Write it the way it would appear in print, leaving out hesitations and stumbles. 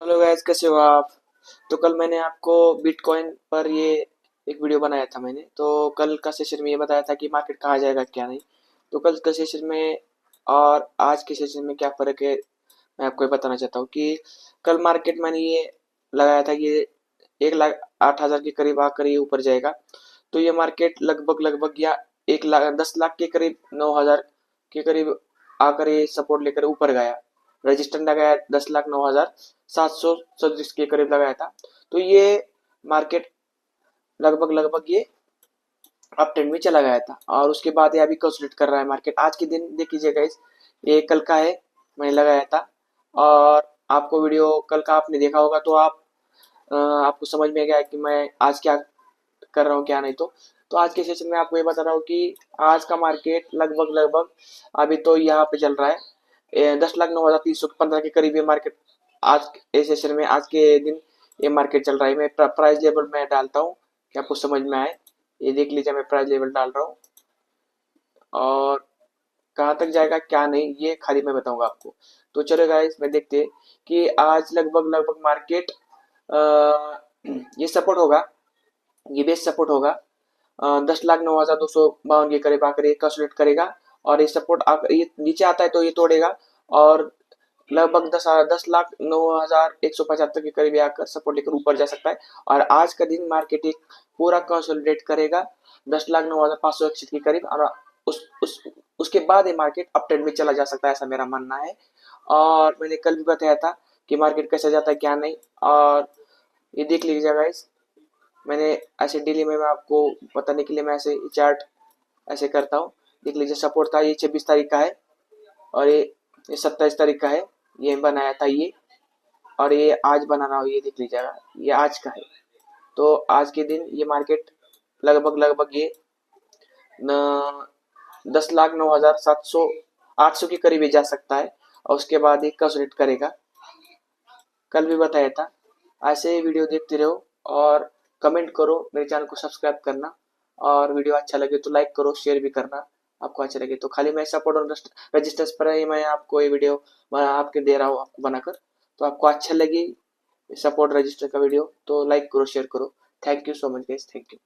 Hello guys, कैसे हो आप। तो कल मैंने आपको बिटकॉइन पर ये एक वीडियो बनाया था। मैंने तो कल का सेशन में ये बताया था कि मार्केट कहाँ जाएगा क्या नहीं। तो कल का सेशन में और आज के सेशन में क्या फ़र्क है, मैं आपको ये बताना चाहता हूँ कि कल मार्केट मैंने ये लगाया था कि ये 1,08,000 के करीब आकर ये ऊपर जाएगा। तो ये मार्केट लगभग लगभग या 1,10,00,000 के करीब 9,000 के करीब आकर ये सपोर्ट लेकर ऊपर गया। रजिस्टर लगाया 10,09,737 के करीब लगाया था। तो ये मार्केट लगभग लगभग ये अप ट्रेंड में चला गया था और उसके बाद ये अभी कंसोलिडेट कर रहा है मार्केट। आज के दिन देख लीजिएगा, इस ये कल का है, मैंने लगाया था। और आपको वीडियो कल का आपने देखा होगा तो आपको समझ में गया कि मैं आज क्या कर रहा हूँ क्या नहीं। तो आज के सेशन में आपको ये बता रहा हूँ कि आज का मार्केट लगभग लगभग अभी तो यहाँ पे चल रहा है 10,09,315 के करीब ये मार्केट आज के सेशन में, आज के दिन ये मार्केट चल रहा है। मैं प्राइस लेवल में डालता हूँ कि आपको समझ में आए। ये देख लीजिए, मैं प्राइस लेवल डाल रहा हूँ और कहाँ तक जाएगा क्या नहीं ये खाली मैं बताऊंगा आपको। तो चलो गाइस, मैं देखते हैं कि आज लगभग लगभग मार्केट ये सपोर्ट होगा, ये बेस सपोर्ट होगा 10,09,252 के करीब आकर ये कंसोलिडेट करेगा। और ये सपोर्ट आकर ये नीचे आता है तो ये तोड़ेगा और लगभग 10,10,09,175 के करीब आकर सपोर्ट लेकर ऊपर जा सकता है। और आज का दिन मार्केट एक पूरा कंसोलिडेट करेगा 10,09,561 के करीब। और उस उसके बाद ये मार्केट अप ट्रेंड में चला जा सकता है, ऐसा मेरा मानना है। और मैंने कल भी बताया था कि मार्केट कैसे जाता है क्या नहीं। और ये देख लीजिएगा गाइस, मैंने ऐसे डेली में मैं आपको बताने के लिए मैं ऐसे चार्ट ऐसे करता हूँ। देख लीजिए, सपोर्ट था ये 26 तारीख का है और ये 27 तारीख का है, ये बनाया था ये। और ये आज बना रहा हूँ, ये देख लीजिएगा, ये आज का है। तो आज के दिन ये मार्केट लगभग लगभग ये 10,09,700 800 के करीब जा सकता है और उसके बाद ये कंसोलिडेट करेगा। कल भी बताया था। ऐसे ही वीडियो देखते रहो और कमेंट करो, मेरे चैनल को सब्सक्राइब करना। और वीडियो अच्छा लगे तो लाइक करो, शेयर भी करना आपको अच्छा लगे तो। खाली मैं सपोर्ट और रजिस्टर्स पर ही मैं आपको ये वीडियो आपके दे रहा हूँ आपको बनाकर। तो आपको अच्छा लगे सपोर्ट रजिस्टर का वीडियो तो लाइक करो, शेयर करो। Thank you so much guys, thank you.